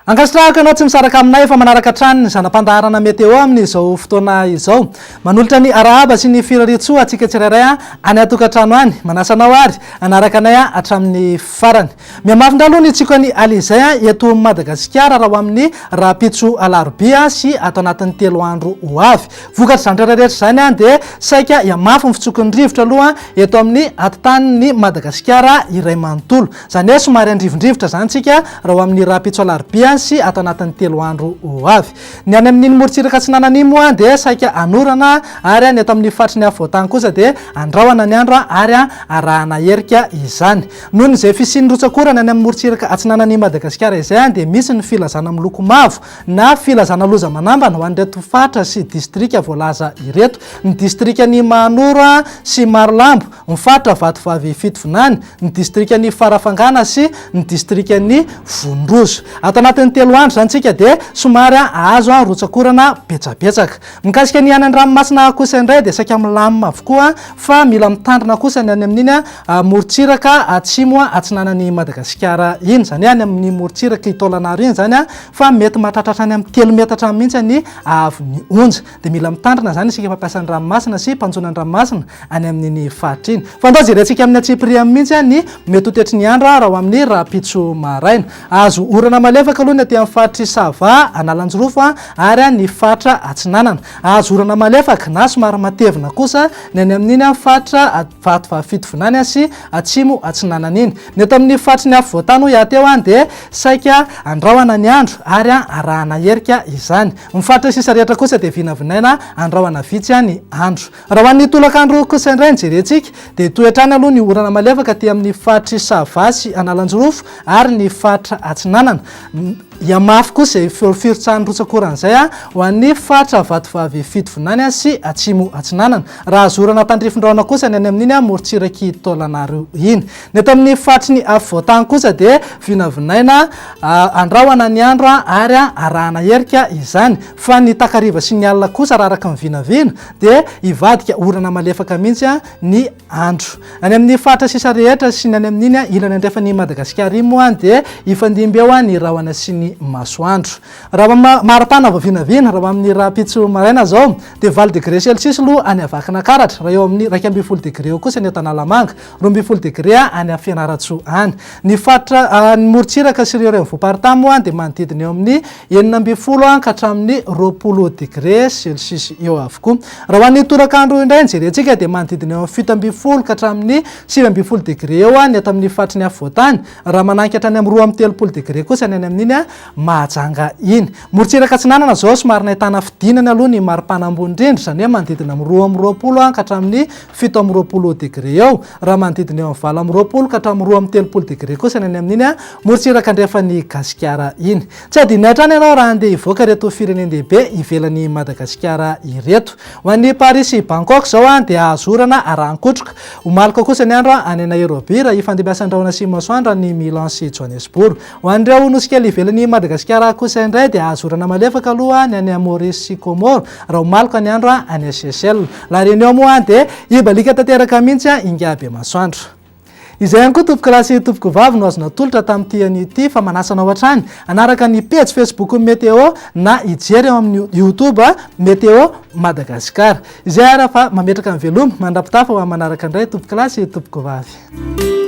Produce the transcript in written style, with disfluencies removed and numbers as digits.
Ankastrahaka anao tsy misaraka aminay fa manaraka trany ny zanam-pandaharana meteo amin'izao fotoana izao. Manolotra ny arahaba sy ny firaritsoa atsika tsirairay any atokantrano any. Manasanao ary anaraka anay hatramin'ny farany. Miamafindra aloha ny tsika ny alizay eto Madagasikara raha amin'ny rapitso alarobia sy ato anatin'ny 3 andro ho avy. Vokatra zany rehetra zany dia saika hiamafy ny fitsokon'ny rivotra aloha eto amin'ny atotanin'ny Madagasikara iray manontolo. Zany hoe somary andrivondrivotra zany tsika raha amin'ny rapitso alarobia sy ato anatin'ny 3 andro ho avy. Ny any amin'iny morotsiraka Atsinananimo dia saika anorana ary ny eto amin'ny fatriny Havoatany kosa dia andrahoana ny andro ary arahana herika izany. Nohon' izay fisian'ny rotsakorana any amin'ny morotsiraka Atsinananimo Madagasikara izay dia misy ny filazana miloko mavo na filazana loza manambana ho an'ireto fatra sy distrika voalaza ireto. Ny distrika ny Mahanoro sy Marolambo, ny fatra Vatovavy Fitovonany, ny distrika ny Farafangana sy ny distrika ny Vondrozo. Ato anatin'ny 3 andro zany tsika dia somary azo rotsakorana betsabetsaka. Mikasika ny any ranomasina kosa indray dia saika milamina avokoa fa mila mitandrina kosa ny any amin'iny morotsiraka atsimo Atsinanan'ny Madagasikara iny, zany any amin'ny morotsiraka Itaolanaro iny zany fa mety mahatratratra any amin'ny 3 metatra mihitsy ny avy ny onja. Dia mila mitandrina zany isika mampiasa ny ranomasina sy mpanjona ny ranomasina any amin'iny fatra iny. Fa ndao jerentsika amin'ny Atsipria mihitsy ny mety ho tetry ny andro raha amin'ny rapitso maraina. Azo orana malefaka aloha ny aty amin'ny fatra Sava Analanjorofo ary ny fatra Atsinanana. Azo orana malefaka na somary matevina kosa ny any amin'iny fatra Vatovavy Fitovonany sy atsimo Atsinanana iny. Ny eto amin'ny fatry ny Havoatany ho iateo dia saika andrahoana ny andro ary arahana herika izany. Ny fatra sisa rehetra kosa dia vinavinaina andrahoana vitsy ny andro. Raha ho an'ny tolakandro kosa indray ny jerentsika dia toetrany aloha ny orana malefaka aty amin'ny fatry Sava sy Analanjorofo ary ny fatra Atsinanana. Hiamafy kosa firotsahan'ny rotsakoran'izay ho an'ny fatra Vatovavy Fitovonany sy atsimo Atsinanana. Raha azo orana tandrifindraona kosa ny any amin'iny morotsiraka Itaolanaro iny. Ny eto amin'ny fatry ny Havoatany kosa dia vinavinaina andrahoana ny andro ary arahana herika izany. Fa ny takariva sy ny alina kosa raha araka ny vinavina dia hivadika orana malefaka mihitsy ny andro. Any amin'ny fatra sisa rehetra sy ny any amin'iny ilany andrefan'ny Madagasikara iny moa dia hifandimby eo ny rahona sy ny masoandro. Raha maripana vavinavina raha amin'ny rapitso maraina zao dia 20 degré Celsius aloha any Avakana Karatra, raha eo amin'ny 12 degré eo kosa ny Tanàlamanga, 12 degré any Fianaratsoa any. Ny fatra ny morotsiraka sy ireo Voaparitany moa dia manodidina eo amin'ny 19 ka hatramin'ny 20 degré Celsius eo avokoa. Raha ho an'ny tolakandro indray ny jerentsika dia manodidina eo amin'ny 17 ka hatramin'ny 19 degré eo ny eto amin'ny fatry ny Havoatany. Raha mananky hatrany amin'ny 13 degré kosa ny any amin'iny Mahajanga iny. Morotsiraka Atsinanana zao somary nahitana fidinany aloha ny maripana ambony indrindra, zany hoe manodidina amin'ny 20 ka hatramin'ny 17 degré eo. Raha manodidina eo amin'ny 20 ka hatramin'ny 13 degré kosa ny any amin'iny morotsiraka andrefan'ny Gasikara iny. Tsy adinona hatrany ianao raha andeha hivoaka reto firenendehibe ivelan'ny Madagasikara ireto. Ho an'ny Paris sy Bangkok zao dia azo orana arahan-kotroka. Omalika kosa ny andro any Nairobi raha ifandimbiasa andrahoana sy masoandro ny Milan sy Johannesburg. Ho an'ireo nosy kely ivelan'ny Madagasikara kosa indray dia azo orana malefaka aloha ny any Maurice sy Comore raha omalika ny andro any Seychelles. La Réunion moa dia ibalika tanteraka mihitsy ingaby masoandro. Izay ihany koa tompoko lahy sy tompoko vavy no azona tolotra tamin'ity an'ity fa manasanao hatrany anaraka ny page Facebook Meteo na ijery eo amin'ny YouTube Meteo Madagasikara. Izay ara fa mametraka ny veloma mandrapitafa ho manaraka indray tompoko lahy sy tompoko vavy.